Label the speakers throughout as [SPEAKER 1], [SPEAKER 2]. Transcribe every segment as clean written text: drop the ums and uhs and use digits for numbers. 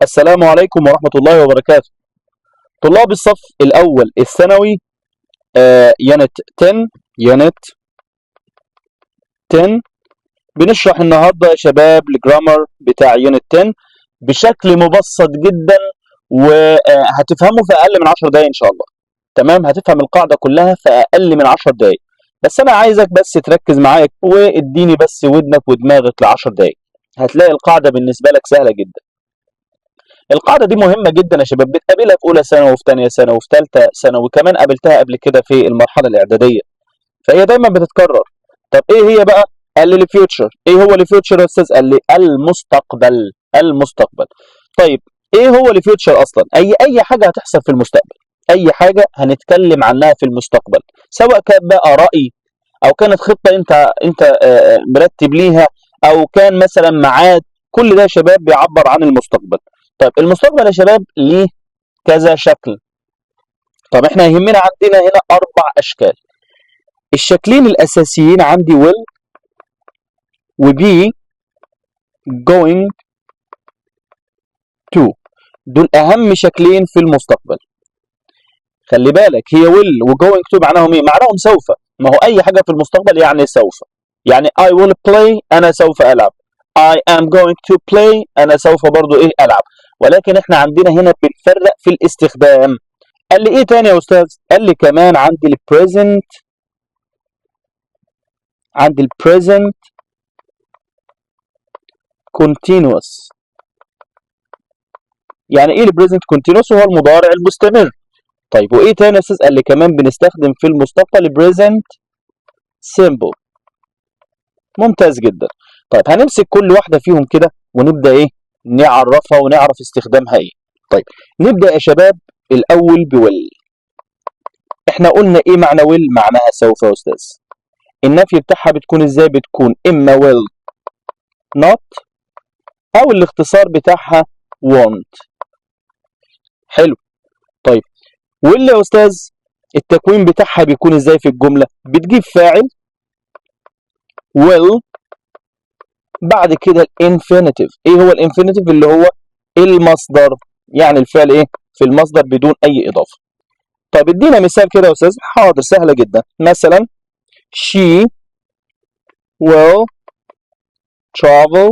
[SPEAKER 1] السلام عليكم ورحمة الله وبركاته. طلاب الصف الأول الثانوي، يونت 10 يونت 10. بنشرح النهاردة يا شباب الجرامر بتاع يونت 10 بشكل مبسط جدا، وهتفهمه في أقل من 10 دقايق إن شاء الله. تمام، هتفهم القاعدة كلها في أقل من 10 دقايق، بس أنا عايزك بس تركز معايا واديني بس ودنك ودماغك ل10 دقايق، هتلاقي القاعدة بالنسبة لك سهلة جدا. القاعدة دي مهمة جدا يا شباب، بتقابلها في أولى ثانوي وفي ثانية ثانوي وفي ثالثة ثانوي، وكمان قابلتها قبل كده في المرحلة الإعدادية، فهي دايما بتتكرر. طب إيه هي بقى؟ قال لي الفيوتشر. إيه هو الفيوتشر يا أستاذ؟ قال لي المستقبل. المستقبل. طيب إيه هو الفيوتشر أصلا؟ أي حاجة هتحصل في المستقبل، أي حاجة هنتكلم عنها في المستقبل، سواء كان بقى رأي أو كانت خطة أنت مرتب ليها، أو كان مثلا ميعاد، كل ده يا شباب بيعبر عن المستقبل. طيب المستقبل يا شباب ليه كذا شكل. طب احنا يهمنا عندنا هنا 4 اشكال. الشكلين الاساسيين عندي will و be going to، دول اهم شكلين في المستقبل. خلي بالك، هي will و going to معناهم ايه؟ معناهم سوف. ما هو اي حاجه في المستقبل يعني سوف. يعني I will play، انا سوف العب. I am going to play، انا سوف برضو ايه؟ العب. ولكن احنا عندنا هنا بنفرق في الاستخدام. قال لي ايه تاني يا استاذ؟ قال لي كمان عندي البريزنت، عندي البريزنت كونتينوس. يعني ايه البريزنت كونتينوس؟ هو المضارع المستمر. طيب وايه تاني يا استاذ؟ قال لي كمان بنستخدم في المستقبل بريزنت سيمبل. ممتاز جدا. طيب هنمسك كل واحده فيهم كده ونبدا ايه؟ نعرفها ونعرف استخدامها ايه. طيب نبدا يا شباب الاول بويل. احنا قلنا ايه معنى ويل؟ معناها سوف يا استاذ. النفي بتاعها بتكون ازاي؟ بتكون اما will not، او الاختصار بتاعها want. حلو. طيب will يا استاذ التكوين بتاعها بيكون ازاي في الجمله؟ بتجيب فاعل will، بعد كده الانفينيتيف. ايه هو الانفينيتيف؟ اللي هو المصدر، يعني الفعل ايه؟ في المصدر بدون اي اضافه. طيب ادينا مثال كده يا استاذ. حاضر، سهله جدا. مثلا she will travel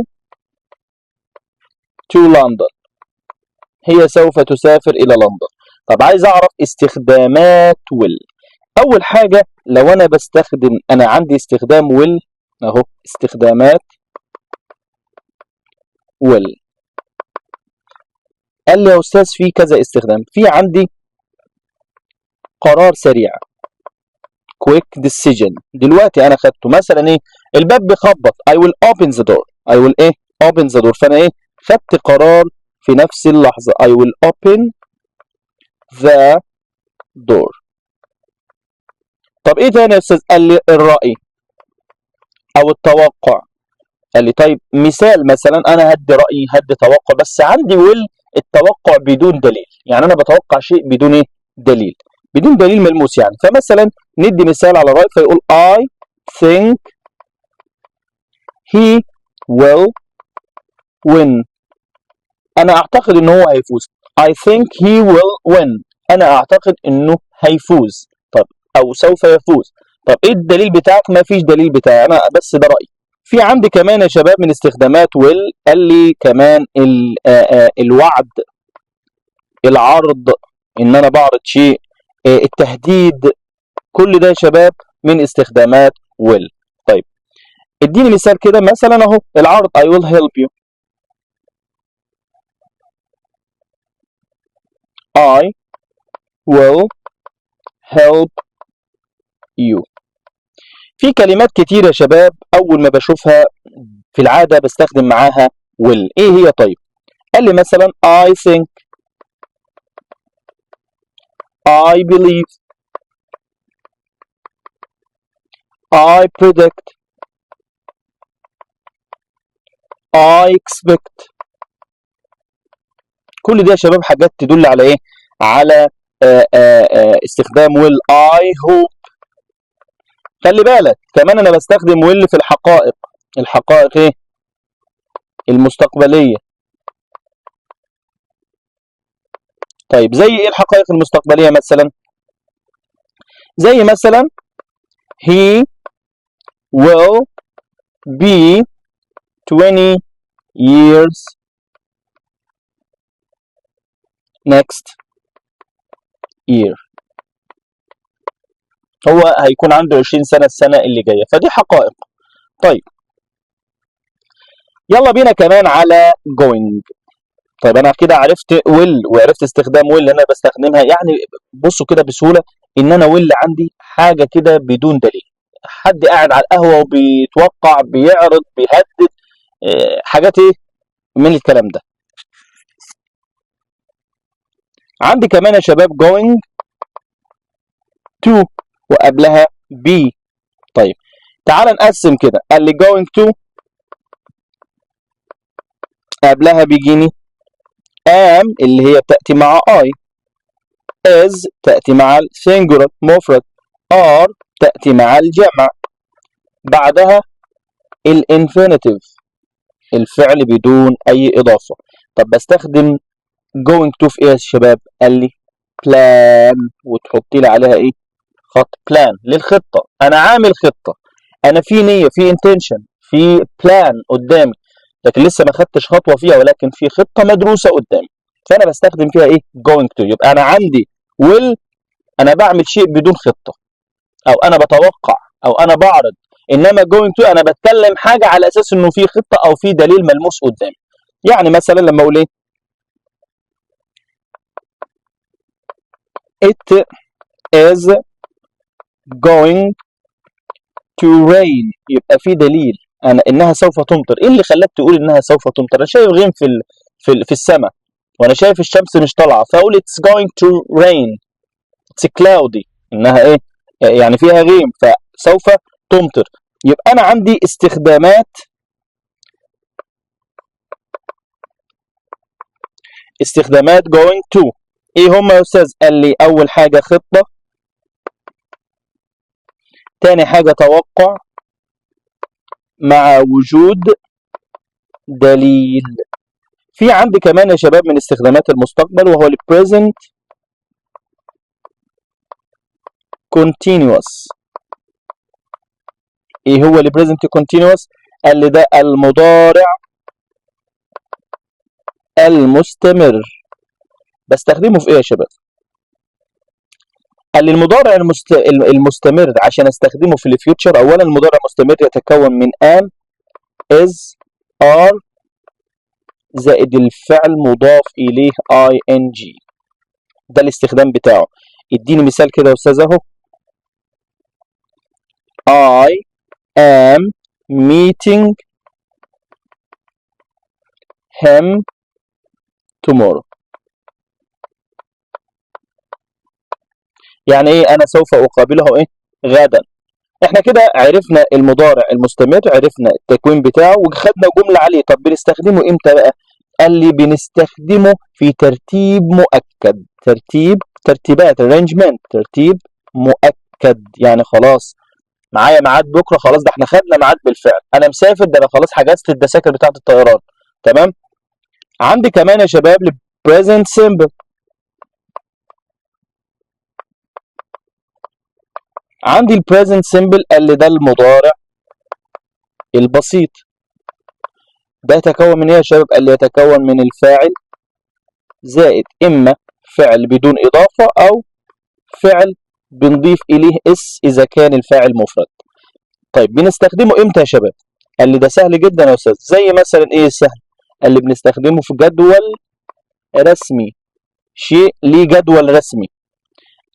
[SPEAKER 1] to London، هي سوف تسافر إلى لندن. طب عايز أعرف استخدامات will. أول حاجة لو أنا بستخدم، أنا عندي استخدام will أهو، استخدامات will. قال لي يا أستاذ في كذا استخدام. في عندي قرار سريع، quick decision. دلوقتي أنا خدته مثلا إيه؟ الباب بيخبط، I will open the door. I will إيه؟ open the door. فأنا إيه؟ خدت قرار في نفس اللحظة. I will open the door. طب ايه تاني يا استاذ؟ قال لي الرأي او التوقع. قال لي طيب مثال، مثلا انا هدي رأيي، هدي توقع، بس عندي التوقع بدون دليل. يعني انا بتوقع شيء بدون ايه؟ دليل، بدون دليل ملموس يعني. فمثلا ندي مثال على الرأي، فيقول I think he will win. انا اعتقد ان هو هيفوز. I think he will win، انا اعتقد انه هيفوز. طب او سوف يفوز. طب ايه الدليل بتاعك؟ ما فيش دليل بتاعي، انا بس ده رأيي. في عندي كمان يا شباب من استخدامات will، قال لي كمان الوعد، العرض، ان انا بعرض شيء، التهديد، كل ده يا شباب من استخدامات will. طيب اديني مثال كده، مثلا اهو العرض I will help you. I will help you. في كلمات كتير يا شباب اول ما بشوفها في العادة بستخدم معاها will. ايه هي طيب؟ قال لي مثلا I think، I believe، I predict، I expect. كل دي يا شباب حاجات تدل على ايه؟ على استخدام will. I hope. خلي بالك كمان انا بستخدم will في الحقائق. الحقائق ايه؟ المستقبلية. طيب زي ايه الحقائق المستقبليه مثلا؟ زي مثلا he will be 20 years next year. هو هيكون عنده 20 سنة السنة اللي جاية، فدي حقائق. طيب يلا بينا كمان على going. طيب انا كده عرفت will وعرفت استخدام will اللي انا بستخدمها، يعني بصوا كده بسهولة ان انا will عندي حاجة كده بدون دليل، حد قاعد على القهوة وبيتوقع بيعرض بيهدد، حاجات ايه من الكلام ده. عندي كمان يا شباب going to وقبلها be. طيب تعال نقسم كده، قال لي going to قبلها بيجيني am اللي هي بتأتي مع I، is تأتي مع singular مفرد، are تأتي مع الجمع، بعدها الانفينيتيف الفعل بدون أي إضافة. طب بستخدم going to في إيه يا شباب؟ قال لي plan، وتحطي لي عليها إيه؟ خط plan للخطة. أنا عامل خطة، أنا في نية، في intention، في plan قدامي، لكن لسه ما خدتش خطوة فيها، ولكن في خطة مدروسة قدامي، فأنا بستخدم فيها إيه؟ going to. يبقى أنا عندي will أنا بعمل شيء بدون خطة، أو أنا بتوقع، أو أنا بعرض. إنما going to أنا بتكلم حاجة على أساس إنه في خطة أو في دليل ملموس قدامي. يعني مثلا لما أقول إيه؟ It is going to rain، يبقى في دليل انها سوف تمطر. ايه اللي خلاك تقول انها سوف تمطر؟ انا شايف غيم في السماء، وانا شايف الشمس مش طالعه، فاقول it's going to rain، it's cloudy، انها ايه يعني فيها غيم فسوف تمطر. يبقى انا عندي استخدامات going to. ايه هم يا استاذ؟ قال لي اول حاجه خطه، تاني حاجه توقع مع وجود دليل. في عندي كمان يا شباب من استخدامات المستقبل وهو ال present continuous. ايه هو ال present continuous؟ قال لي ده المضارع المستمر. بستخدمه في ايه يا شباب؟ قال لي المضارع المستمر عشان استخدمه في الفيوتشر، اولا المضارع المستمر يتكون من am is are زائد الفعل مضاف اليه ing، ده الاستخدام بتاعه. اديني مثال كده يا استاذ اهو. I am meeting him tomorrow. يعني ايه؟ انا سوف اقابله ايه؟ غدا. احنا كده عرفنا المضارع المستمر، عرفنا التكوين بتاعه، وخدنا جملة عليه. طب بنستخدمه امتى بقى؟ قال لي بنستخدمه في ترتيب مؤكد، ترتيبات arrangement، ترتيب مؤكد. يعني خلاص معايا ميعاد بكره، خلاص ده احنا خدنا ميعاد بالفعل، انا مسافر، ده انا خلاص حجزت التذاكر بتاعه الطيران، تمام. عندي كمان يا شباب ال present simple. عندي ال present simple قال لي ده المضارع البسيط، ده يتكون من ايه يا شباب؟ قال لي يتكون من الفاعل زائد اما فعل بدون اضافه او فعل بنضيف اليه اس اذا كان الفاعل مفرد. طيب بنستخدمه امتى يا شباب؟ قال لي ده سهل جدا يا استاذ. زي مثلا ايه السهل؟ قال لي بنستخدمه في جدول رسمي، شيء ليه جدول رسمي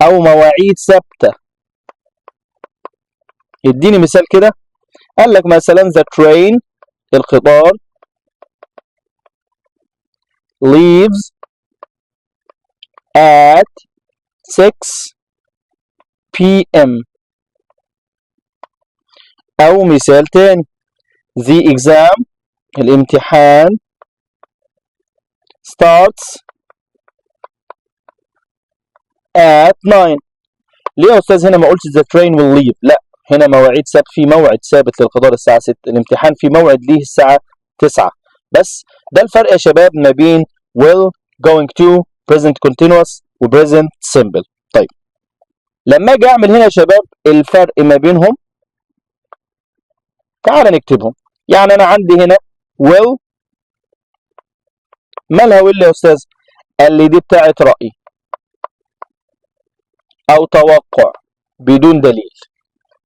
[SPEAKER 1] او مواعيد ثابته. يديني مثال كده، قال لك مثلا the train القطار leaves at 6 p.m. او مثال تاني the exam الامتحان starts at 9. ليه يا استاذ هنا ما قلتش the train will leave؟ لا، هنا مواعيد ثابت، في موعد ثابت للقطار الساعه 6، الامتحان في موعد ليه الساعه 9. بس ده الفرق يا شباب ما بين will going to present continuous و present simple. طيب لما اجي اعمل هنا يا شباب الفرق ما بينهم تعال نكتبهم. يعني انا عندي هنا will، مالها will يا استاذ؟ قال لي دي بتاعت رأي او توقع بدون دليل.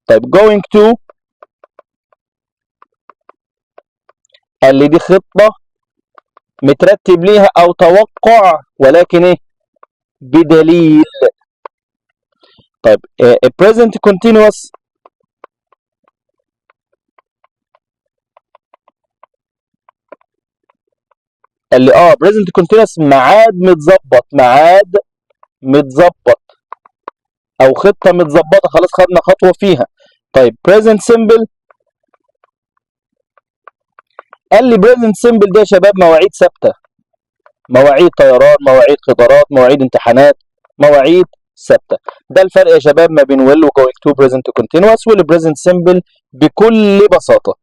[SPEAKER 1] طيب going to قال لي دي خطة مترتب ليها او توقع ولكن ايه؟ بدليل. طيب present continuous قال لي present continuous ميعاد متظبط، ميعاد متظبط او خطة متظبطة، خلاص خدنا خطوة فيها. طيب present simple قال لي present simple ده يا شباب مواعيد ثابتة، مواعيد طيران، مواعيد قطارات، مواعيد امتحانات، مواعيد ثابتة. ده الفرق يا شباب ما بين will و going to present continuous وال present simple بكل بساطة.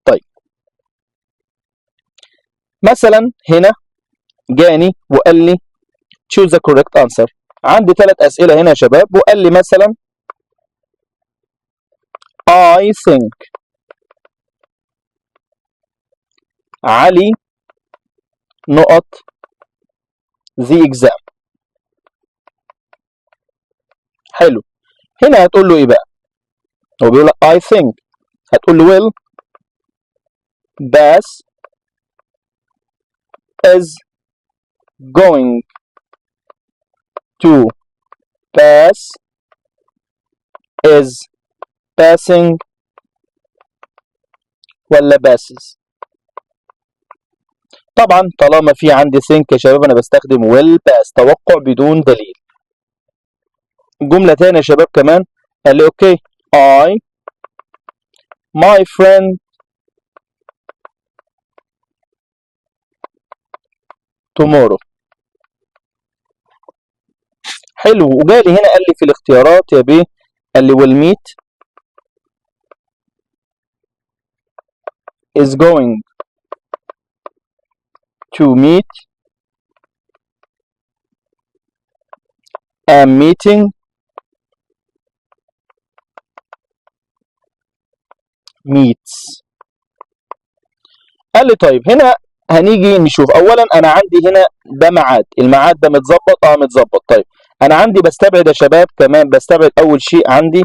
[SPEAKER 1] طيب مثلا هنا جاني وقال لي choose the correct answer. عندي 3 أسئلة هنا يا شباب، وقال لي مثلا I think علي نقط the exam. حلو. هنا هتقول له ايه بقى؟ هو بيقول لك I think، هتقول له will pass is going to pass is passing ولا passes؟ طبعا طالما في عندي think يا شباب انا بستخدم will pass توقع بدون دليل. جملة تانية يا شباب كمان قال لي اوكي I my friend tomorrow. حلو. وجالي هنا قال لي في الاختيارات يا بيه، قال لي will meet is going to meet am meeting meets. قال لي طيب هنا هنيجي نشوف. اولا انا عندي هنا ده ميعاد، الميعاد ده متظبط متظبط. طيب انا عندي بستبعد يا شباب كمان، بستبعد اول شيء عندي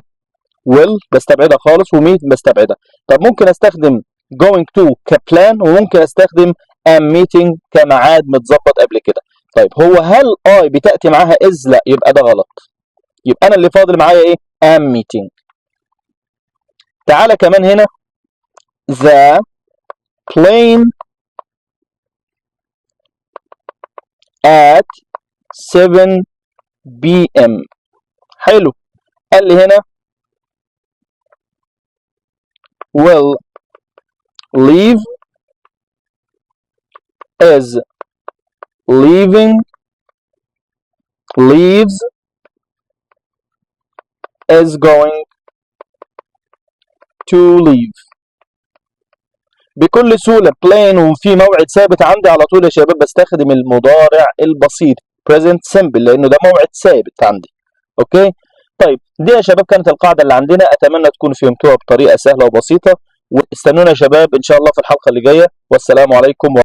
[SPEAKER 1] will بستبعدها خالص وميت بستبعدها. طب ممكن استخدم going to كبلان وممكن استخدم am meeting كميعاد متظبط قبل كده. طيب هو هل I بتأتي معاها is؟ لا، يبقى ده غلط. يبقى انا اللي فاضل معايا ايه؟ am meeting. تعالى كمان هنا the plane at 7 p.m. حلو. قال لي هنا will leave is leaving leaves is going to leave. بكل سهولة plane وفي موعد ثابت عندي على طول يا شباب بستخدم المضارع البسيط present simple لأنه ده موعد ثابت عندي. أوكي؟ طيب دي يا شباب كانت القاعدة اللي عندنا، أتمنى تكونوا فهمتوها بطريقة سهلة وبسيطة، واستنونا يا شباب إن شاء الله في الحلقة اللي جاية، والسلام عليكم.